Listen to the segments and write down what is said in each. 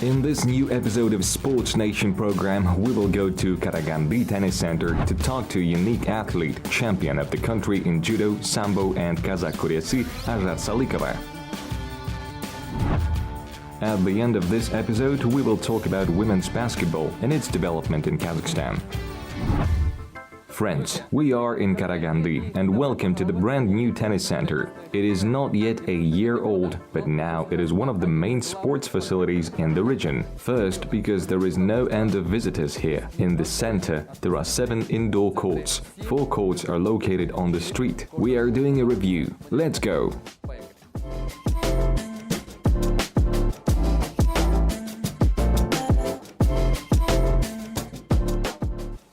In this new episode of Sports Nation program, we will go to Karagandy Tennis Center to talk to a unique athlete, champion of the country in judo, sambo and kazakh kuresi, Azhar Salykova. At the end of this episode, we will talk about women's basketball and its development in Kazakhstan. Friends, we are in Karagandy and welcome to the brand new tennis center. It is not yet a year old, but now it is one of the main sports facilities in the region. First, because there is no end of visitors here. In the center, there are 7 indoor courts. 4 courts are located on the street. We are doing a review. Let's go!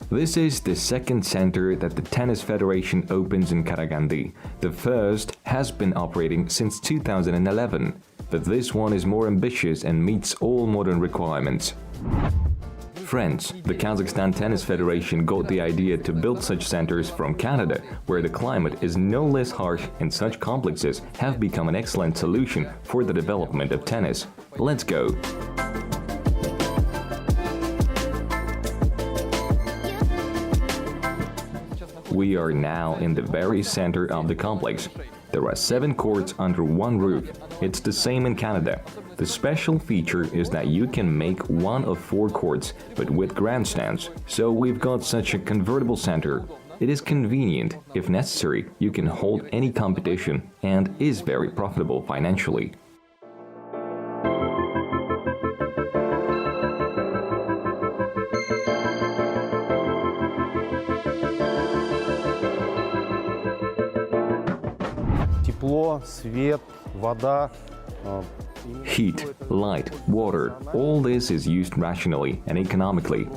This is the second center that the Tennis Federation opens in Karagandy. The first has been operating since 2011, but this one is more ambitious and meets all modern requirements. Friends, the Kazakhstan Tennis Federation got the idea to build such centers from Canada, where the climate is no less harsh and such complexes have become an excellent solution for the development of tennis. Let's go! We are now in the very center of the complex. There are 7 courts under one roof. It's the same in Canada. The special feature is that you can make one of 4 courts, but with grandstands. So we've got such a convertible center. It is convenient. If necessary, you can hold any competition and is very profitable financially. Heat, light, water, all this is used rationally and economically.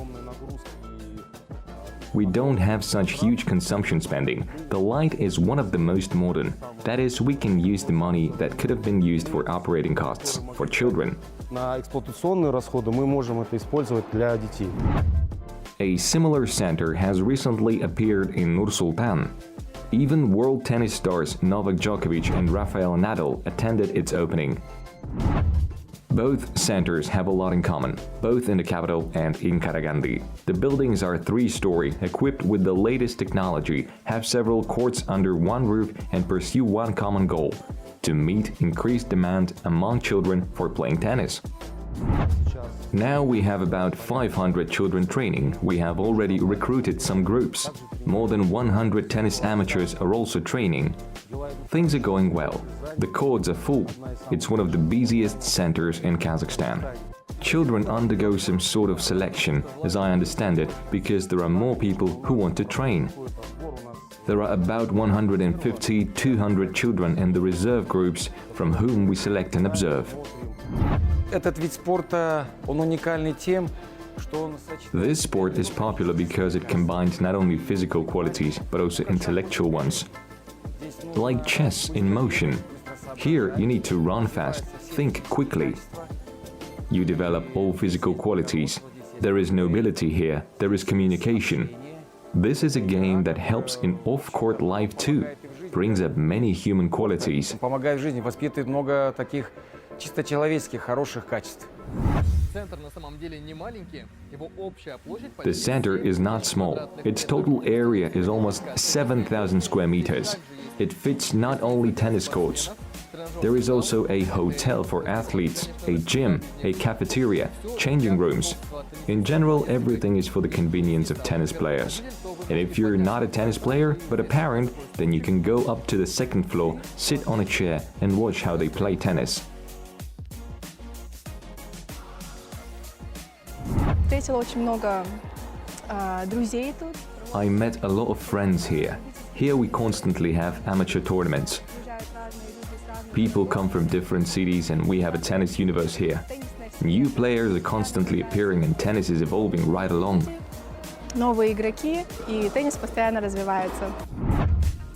We don't have such huge consumption spending. The light is one of the most modern. That is, we can use the money that could have been used for operating costs for children. A similar center has recently appeared in Nur-Sultan. Even world tennis stars Novak Djokovic and Rafael Nadal attended its opening. Both centers have a lot in common, both in the capital and in Karagandy. The buildings are 3-story, equipped with the latest technology, have several courts under one roof and pursue one common goal: to meet increased demand among children for playing tennis. Now we have about 500 children training. We have already recruited some groups. More than 100 tennis amateurs are also training. Things are going well. The courts are full. It's one of the busiest centers in Kazakhstan. Children undergo some sort of selection, as I understand it, because there are more people who want to train. There are about 150-200 children in the reserve groups from whom we select and observe. This sport is popular because it combines not only physical qualities, but also intellectual ones. Like chess in motion. Here you need to run fast, think quickly. You develop all physical qualities. There is nobility here, there is communication. This is a game that helps in off-court life too, brings up many human qualities. The center is not small. Its total area is almost 7,000 square meters. It fits not only tennis courts. There is also a hotel for athletes, a gym, a cafeteria, changing rooms. In general, everything is for the convenience of tennis players. And if you're not a tennis player, but a parent, then you can go up to the 2nd floor, sit on a chair and watch how they play tennis. I met a lot of friends here. Here we constantly have amateur tournaments. People come from different cities and we have a tennis universe here. New players are constantly appearing and tennis is evolving right along.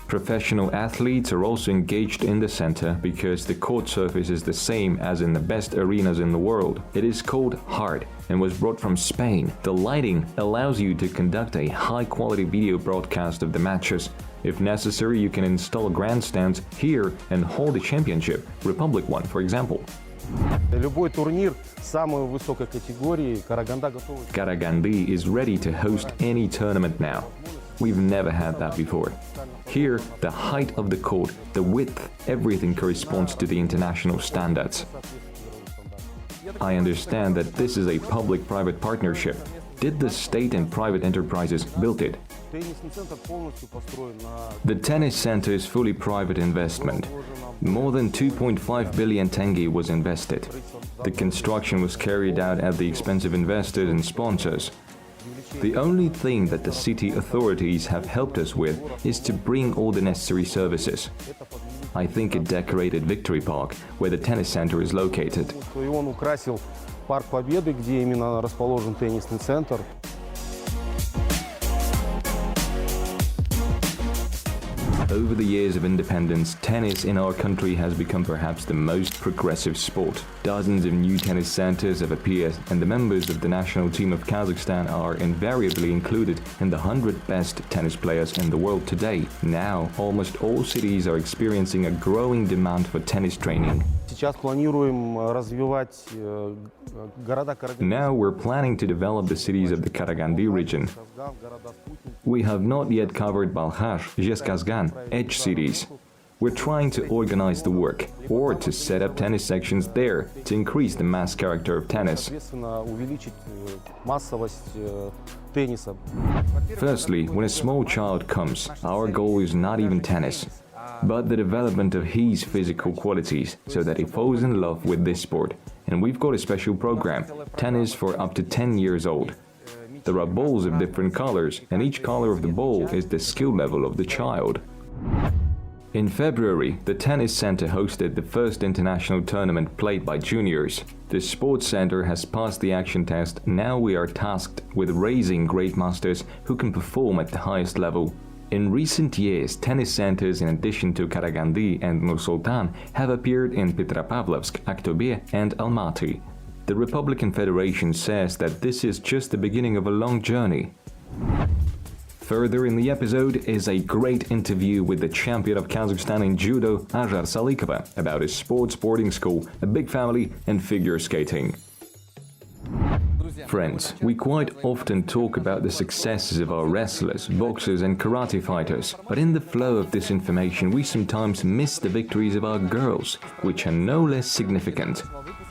Professional athletes are also engaged in the center because the court surface is the same as in the best arenas in the world. It is called hard and was brought from Spain. The lighting allows you to conduct a high-quality video broadcast of the matches. If necessary, you can install grandstands here and hold a championship, Republic one for example. Любой турнир самой высокой категории Караганда готова. Karagandy is ready to host any tournament now. We've never had that before. Here, the height of the court, the width, everything corresponds to the international standards. I understand that this is a public-private partnership. Did the state and private enterprises build it? The tennis center is fully private investment. More than 2.5 billion tenge was invested. The construction was carried out at the expense of investors and sponsors. The only thing that the city authorities have helped us with is to bring all the necessary services. I think a decorated Victory Park, where the tennis center is located. И он украсил Парк Победы, где именно расположен теннисный центр. Over the years of independence, tennis in our country has become perhaps the most progressive sport. Dozens of new tennis centers have appeared, and the members of the national team of Kazakhstan are invariably included in the 100 best tennis players in the world today. Now, almost all cities are experiencing a growing demand for tennis training. Сейчас планируем развивать города Караганди. Now we're planning to develop the cities of the Karagandy region. We have not yet covered Balkhash, Zhezkazgan, Edge cities. We're trying to organize the work, or to set up tennis sections there to increase the mass character of tennis. Увеличить массовость тенниса. Firstly, when a small child comes, our goal is not even tennis, but the development of his physical qualities so that he falls in love with this sport. And we've got a special program, tennis for up to 10 years old. There are balls of different colors, and each color of the ball is the skill level of the child. In February, the tennis center hosted the first international tournament played by juniors. The sports center has passed the action test. Now we are tasked with raising great masters who can perform at the highest level. In recent years, tennis centers in addition to Karagandy and Nur-Sultan have appeared in Petropavlovsk, Aktobe and Almaty. The Republican Federation says that this is just the beginning of a long journey. Further in the episode is a great interview with the champion of Kazakhstan in judo, Azhar Salykova, about his sports boarding school, a big family and figure skating. Friends, we quite often talk about the successes of our wrestlers, boxers and karate fighters, but in the flow of this information we sometimes miss the victories of our girls, which are no less significant.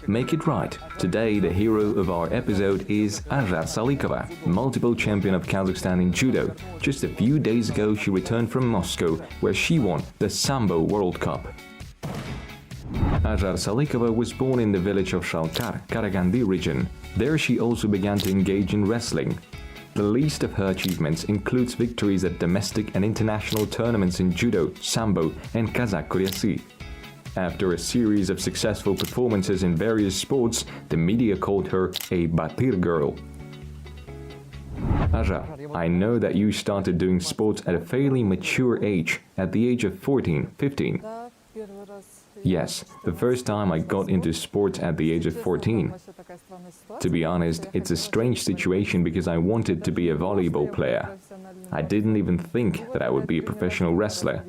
Make it right. Today the hero of our episode is Azhar Salykova, multiple champion of Kazakhstan in judo. Just a few days ago she returned from Moscow, where she won the SAMBO World Cup. Azhar Salykova was born in the village of Shalkar, Karagandy region. There she also began to engage in wrestling. The least of her achievements includes victories at domestic and international tournaments in judo, sambo and kazakh kuresi. After a series of successful performances in various sports, the media called her a batyr-girl. Azhar, I know that you started doing sports at a fairly mature age, at the age of 14, 15. Yes, the first time I got into sports at the age of 14. To be honest, it's a strange situation because I wanted to be a volleyball player. I didn't even think that I would be a professional wrestler.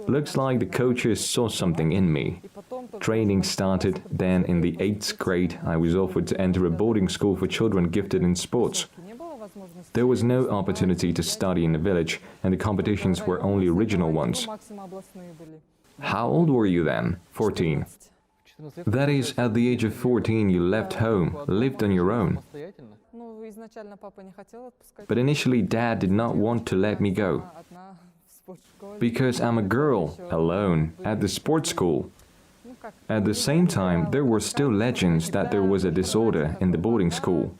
Looks like the coaches saw something in me. Training started, then in the 8th grade I was offered to enter a boarding school for children gifted in sports. There was no opportunity to study in the village, and the competitions were only regional ones. How old were you then? 14. That is, at the age of 14 you left home, lived on your own. But initially Dad did not want to let me go. Because I'm a girl, alone, at the sports school. At the same time, there were still legends that there was a disorder in the boarding school.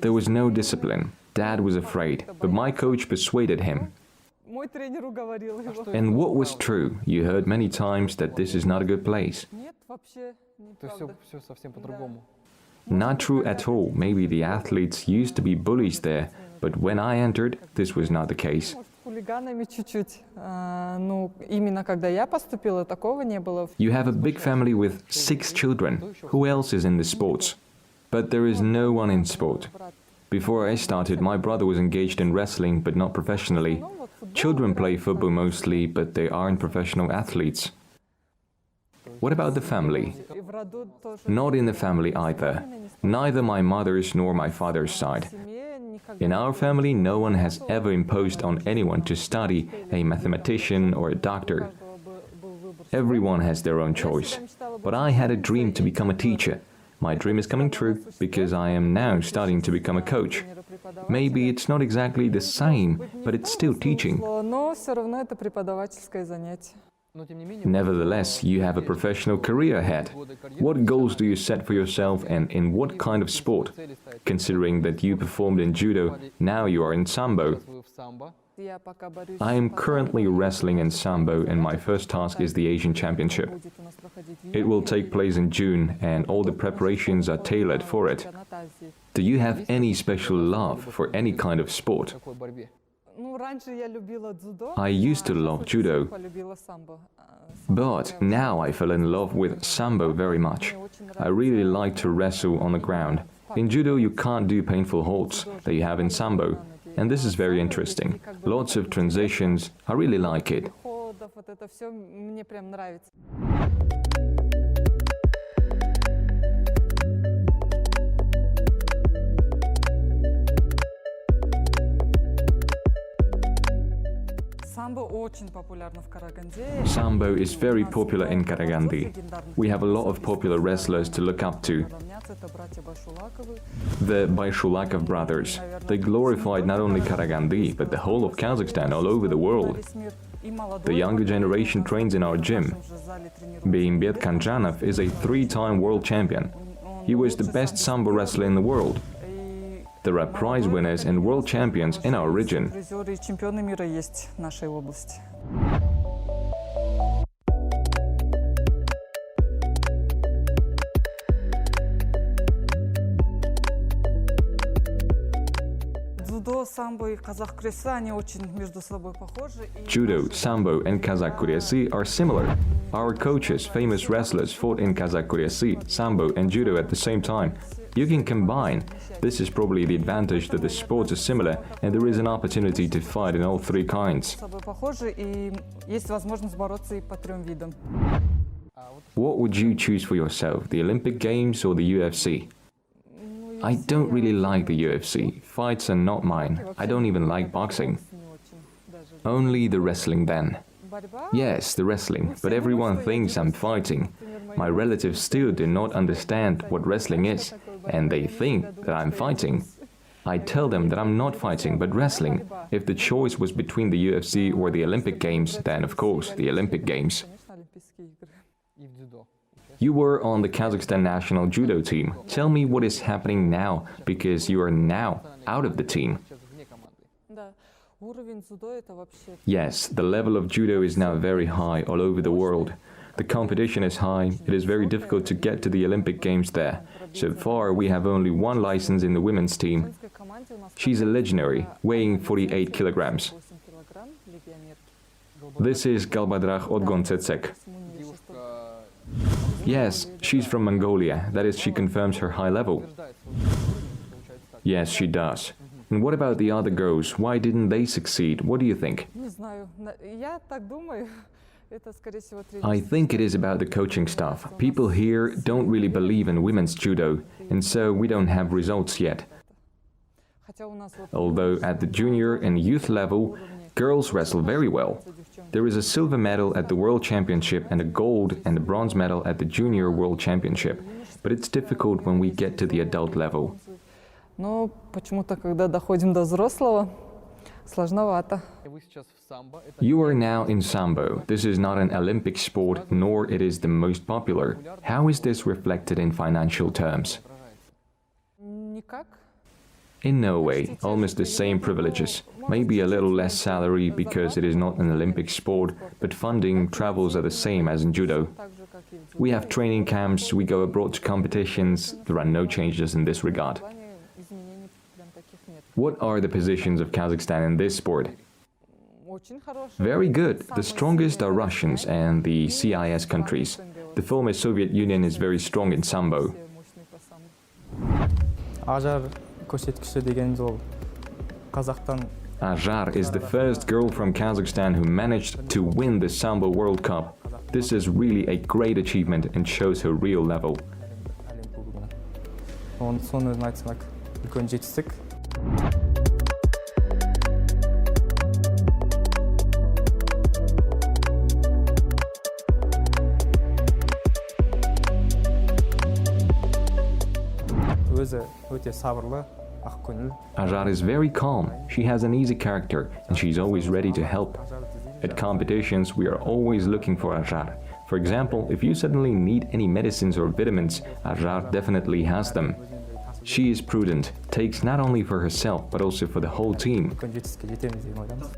There was no discipline. Dad was afraid, but my coach persuaded him. And what was true? You heard many times that this is not a good place. Not true at all. Maybe the athletes used to be bullies there, but when I entered, this was not the case. You have a big family with 6 children. Who else is in the sports? But there is no one in sport. Before I started, my brother was engaged in wrestling, but not professionally. Children play football mostly, but they aren't professional athletes. What about the family? Not in the family either. Neither my mother's nor my father's side. In our family, no one has ever imposed on anyone to study a mathematician or a doctor. Everyone has their own choice. But I had a dream to become a teacher. My dream is coming true because I am now studying to become a coach. Maybe it's not exactly the same, but it's still teaching. Nevertheless, you have a professional career ahead. What goals do you set for yourself and in what kind of sport? Considering that you performed in judo, now you are in sambo. I am currently wrestling in sambo and my first task is the Asian Championship. It will take place in June and all the preparations are tailored for it. Do you have any special love for any kind of sport? I used to love judo, but now I fell in love with sambo very much. I really like to wrestle on the ground. In judo you can't do painful holds that you have in sambo, and this is very interesting. Lots of transitions, I really like it. Sambo is very popular in Karagandy. We have a lot of popular wrestlers to look up to. The Shalkar brothers. They glorified not only Karagandy, but the whole of Kazakhstan all over the world. The younger generation trains in our gym. Beimbet Kanjanov is a 3-time world champion. He was the best sambo wrestler in the world. There are prize winners and world champions in our region. Judo, sambo and kazakh kuresi are similar. Our coaches, famous wrestlers, fought in kazakh kuresi, sambo and judo at the same time. You can combine. This is probably the advantage that the sports are similar and there is an opportunity to fight in all three kinds. What would you choose for yourself, the Olympic Games or the UFC? I don't really like the UFC. Fights are not mine. I don't even like boxing. Only the wrestling then. Yes, the wrestling, but everyone thinks I'm fighting. My relatives still do not understand what wrestling is, and they think that I'm fighting. I tell them that I'm not fighting, but wrestling. If the choice was between the UFC or the Olympic Games, then of course the Olympic Games. You were on the Kazakhstan national judo team. Tell me what is happening now, because you are now out of the team. Yes, the level of judo is now very high all over the world. The competition is high, it is very difficult to get to the Olympic Games there. So far, we have only one license in the women's team. She's a legionary, weighing 48 kilograms. This is Galbadrach Odgontsetsek. Yes, she's from Mongolia, that is, she confirms her high level. Yes, she does. And what about the other girls? Why didn't they succeed? What do you think? I think it is about the coaching staff. People here don't really believe in women's judo, and so we don't have results yet. Although at the junior and youth level, girls wrestle very well. There is a silver medal at the World Championship and a gold and a bronze medal at the Junior World Championship, but it's difficult when we get to the adult level. You are now in sambo. This is not an Olympic sport, nor it is the most popular. How is this reflected in financial terms? In no way, almost the same privileges. Maybe a little less salary because it is not an Olympic sport, but funding, travels are the same as in judo. We have training camps, we go abroad to competitions, there are no changes in this regard. What are the positions of Kazakhstan in this sport? Very good. The strongest are Russians and the CIS countries. The former Soviet Union is very strong in sambo. Azhar Azhar is the first girl from Kazakhstan who managed to win the SAMBO World Cup. This is really a great achievement and shows her real level. Соны айтсак үлкен жетістік. Өзі өте сабырлы, ақкөңіл. Azhar is very calm. She has an easy character and she's always ready to help. At competitions, we are always looking for Azhar. For example, if you suddenly need any medicines or vitamins, Azhar definitely has them. She is prudent, takes not only for herself but also for the whole team. Үлкен жетістікке жетеміз деген ойдамыз.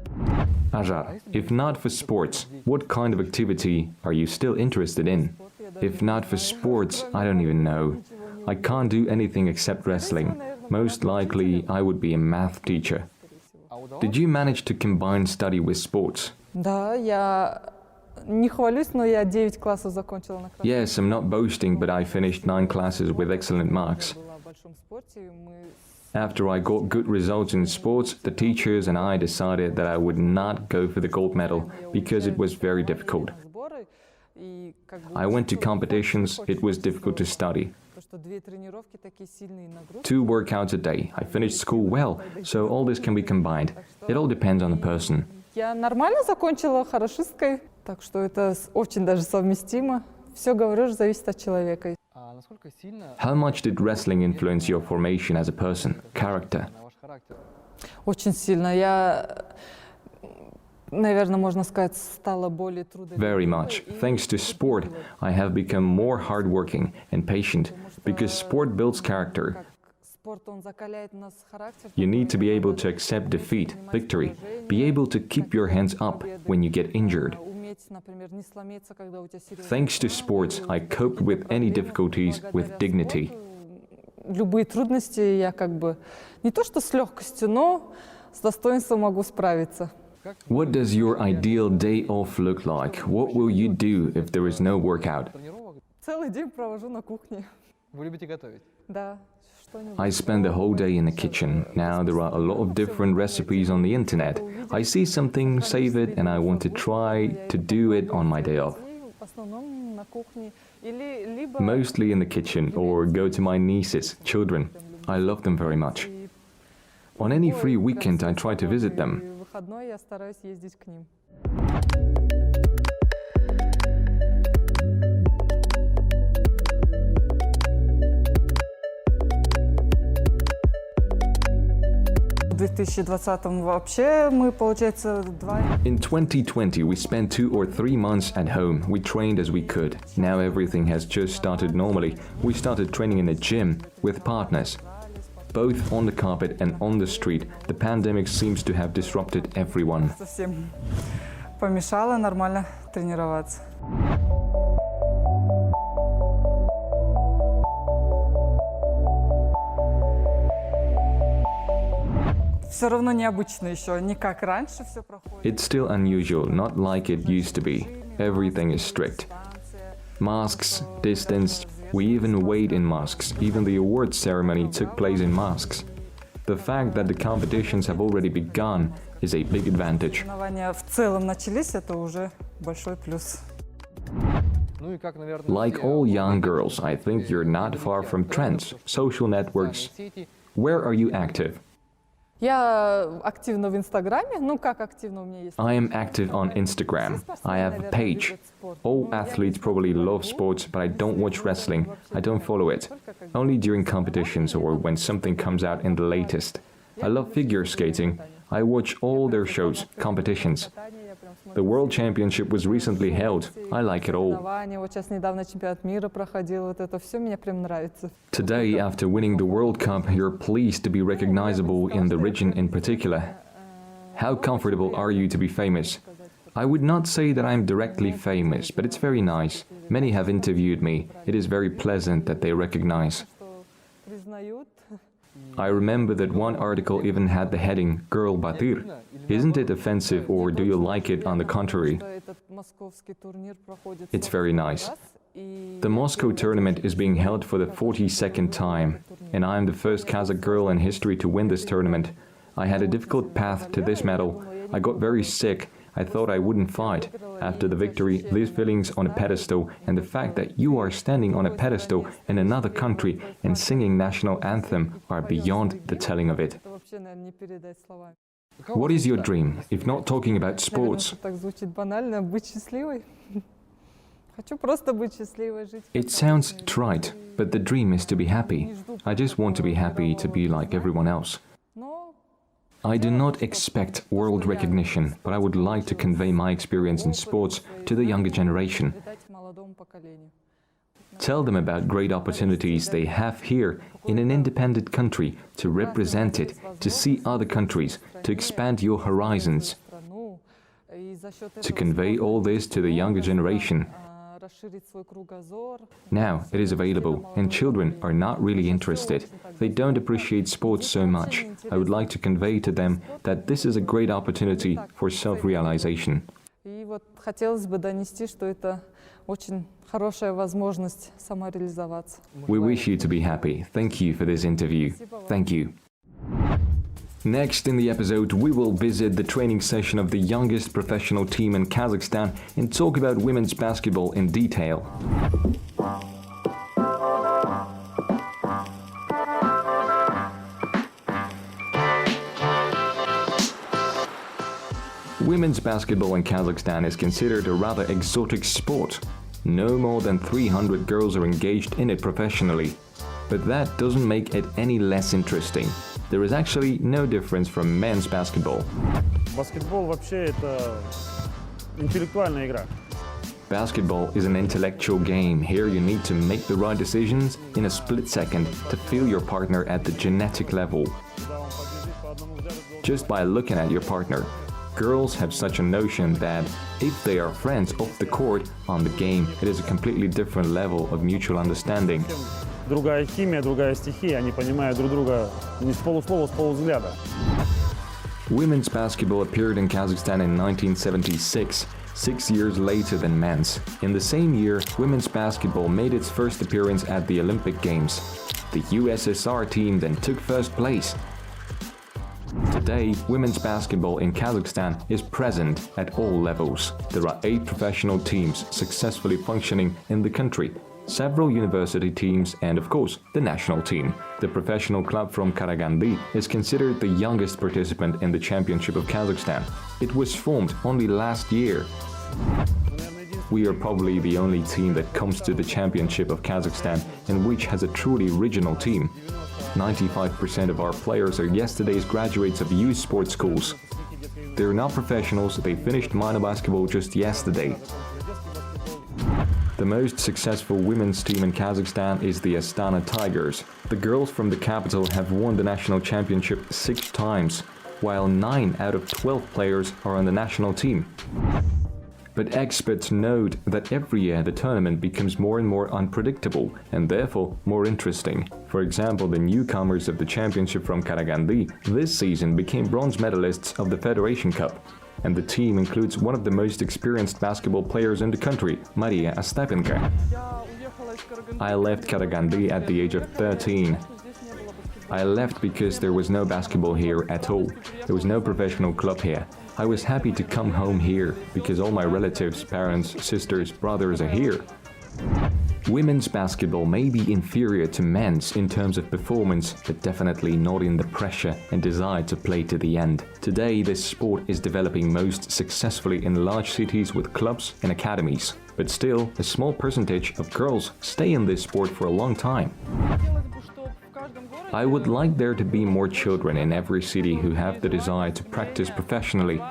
Azhar, if not for sports, what kind of activity are you still interested in? If not for sports, I don't even know. I can't do anything except wrestling. Most likely, I would be a math teacher. Did you manage to combine study with sports? Да, я не хвалюсь, но я 9 классов закончила на красном. Yes, I'm not boasting, but I finished 9 classes with excellent marks. Была в большом спорте, и мы After I got good results in sports, the teachers and I decided that I would not go for the gold medal because it was very difficult. сборы, и как бы I went to competitions, it was difficult to study. то, что 2 тренировки такие сильные нагрузки. 2 workouts a day. I finished school well, so all this can be combined. It all depends on the person. Я нормально закончила хорошисткой, так что это очень даже совместимо. Все, говорю, зависит от человека. А насколько сильно How much did wrestling influence your formation as a person, character? на ваш характер? Очень сильно. Я, наверное, можно сказать, стала более трудолюбивой. Very much. Thanks to sport, I have become more hardworking and patient because sport builds character. Как спорт, он закаляет у нас характер. You need to be able to accept defeat, victory, be able to keep your hands up when you get injured. Уметь, например, не сломиться, когда у тебя серьезные Thanks to sports, I coped with any difficulties with dignity. Любые трудности я как бы не то что с легкостью, но с достоинством могу справиться. What does your ideal day off look like? What will you do if there is no workout? Тренировок? Целый день провожу на кухне. Вы любите готовить? Да, что-нибудь. I spend the whole day in the kitchen. Now there are a lot of different recipes on the internet. I see something, save it, and I want to try to do it on my day off. В основном на кухне или либо Mostly in the kitchen or go to my nieces, children. I love them very much. On any free weekend, I try to visit them. в выходной я стараюсь ездить к ним. В 2020 вообще мы, получается, 2 In 2020, we spent 2 or 3 months at home. We trained as we could. Now everything has just started normally. We started training in a gym with partners. Both on the carpet and on the street, the pandemic seems to have disrupted everyone. совсем помешало нормально тренироваться. Все равно необычно еще, не как раньше все проходит. It's still unusual, not like it used to be. Everything is strict. Masks, distance, we even weighed in masks. Even the awards ceremony took place in masks. The fact that the competitions have already begun is a big advantage. Соревнования в целом начались, это уже большой плюс. Ну и как, наверное, Like all young girls, I think you're not far from trends, social networks. сети. Where are you active? Я активна в Инстаграме, ну как активно у меня есть. I am active on Instagram. I have a page. All athletes probably love sports, but I don't watch wrestling. I don't follow it. Only during competitions or when something comes out in the latest. I love figure skating. I watch all their shows, competitions. The World Championship was recently held. I like it all. Соревнования, вот сейчас недавно чемпионат мира проходил, вот это все мне прям нравится. Today, after winning the World Cup, you're pleased to be recognizable in the region in particular. How comfortable are you to be famous? I would not say that I'm directly famous, but it's very nice. Many have interviewed me. It is very pleasant that they recognize. Что признают. I remember that one article even had the heading, Girl Batyr. Isn't it offensive or do you like it on the contrary? Что этот московский турнир проходит It's very nice. раз, и The Moscow tournament is being held for the 42nd time, and I am the first Kazakh girl in history to win this tournament. I had a difficult path to this medal. I got very sick, I thought I wouldn't fight. After the victory, these feelings on a pedestal and the fact that you are standing on a pedestal in another country and singing national anthem are beyond the telling of it. What is your dream, if not talking about sports? It sounds trite, but the dream is to be happy. I just want to be happy to be like everyone else. I do not expect world recognition, but I would like to convey my experience in sports to the younger generation. Tell them about great opportunities they have here in an independent country, to represent it, to see other countries, to expand your horizons. To convey all this to the younger generation. Now it is available, and children are not really interested. They don't appreciate sports so much. I would like to convey to them that this is a great opportunity for self-realization. We wish you to be happy. Thank you for this interview. Thank you. Next in the episode, we will visit the training session of the youngest professional team in Kazakhstan and talk about women's basketball in detail. Women's basketball in Kazakhstan is considered a rather exotic sport. No more than 300 girls are engaged in it professionally. But that doesn't make it any less interesting. There is actually no difference from men's basketball. Basketball is an intellectual game. Here you need to make the right decisions in a split second to feel your partner at the genetic level. Just by looking at your partner. Girls have such a notion that if they are friends off the court, on the game, it is a completely different level of mutual understanding. Другая химия, другая стихия, они понимают друг друга не с полуслова, с полувзгляда. Women's basketball appeared in Kazakhstan in 1976, 6 years later than men's. In the same year, women's basketball made its first appearance at the Olympic Games. The USSR team then took first place. Today, women's basketball in Kazakhstan is present at all levels. There are 8 professional teams successfully functioning in the country, several university teams, and of course, the national team. The professional club from Karagandy is considered the youngest participant in the championship of Kazakhstan. It was formed only last year. We are probably the only team that comes to the championship of Kazakhstan and which has a truly regional team. 95% of our players are yesterday's graduates of youth sports schools. They're not professionals, they finished minor basketball just yesterday. The most successful women's team in Kazakhstan is the Astana Tigers. The girls from the capital have won the national championship 6 times, while 9 out of 12 players are on the national team. But experts note that every year the tournament becomes more and more unpredictable and therefore more interesting. For example, the newcomers of the championship from Karagandy this season became bronze medalists of the Federation Cup. And the team includes one of the most experienced basketball players in the country, Maria Astapenko. I left Karagandy at the age of 13. I left because there was no basketball here at all. There was no professional club here. I was happy to come home here because all my relatives, parents, sisters, brothers are here. Women's basketball may be inferior to men's in terms of performance, but definitely not in the pressure and desire to play to the end. Today, this sport is developing most successfully in large cities with clubs and academies. But still, a small percentage of girls stay in this sport for a long time. I would like there to be more children in every city who have the desire to practice professionally,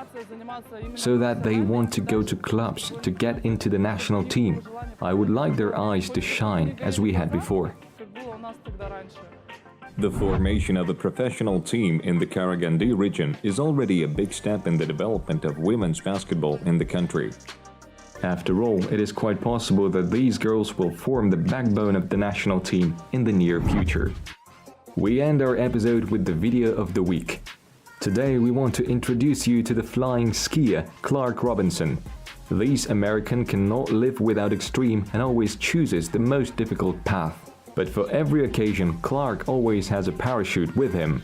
so that they want to go to clubs, to get into the national team. I would like their eyes to shine as we had before. The formation of a professional team in the Karagandy region is already a big step in the development of women's basketball in the country. After all, it is quite possible that these girls will form the backbone of the national team in the near future. We end our episode with the video of the week. Today we want to introduce you to the flying skier Clark Robinson. This American cannot live without extreme and always chooses the most difficult path. But for every occasion, Clark always has a parachute with him.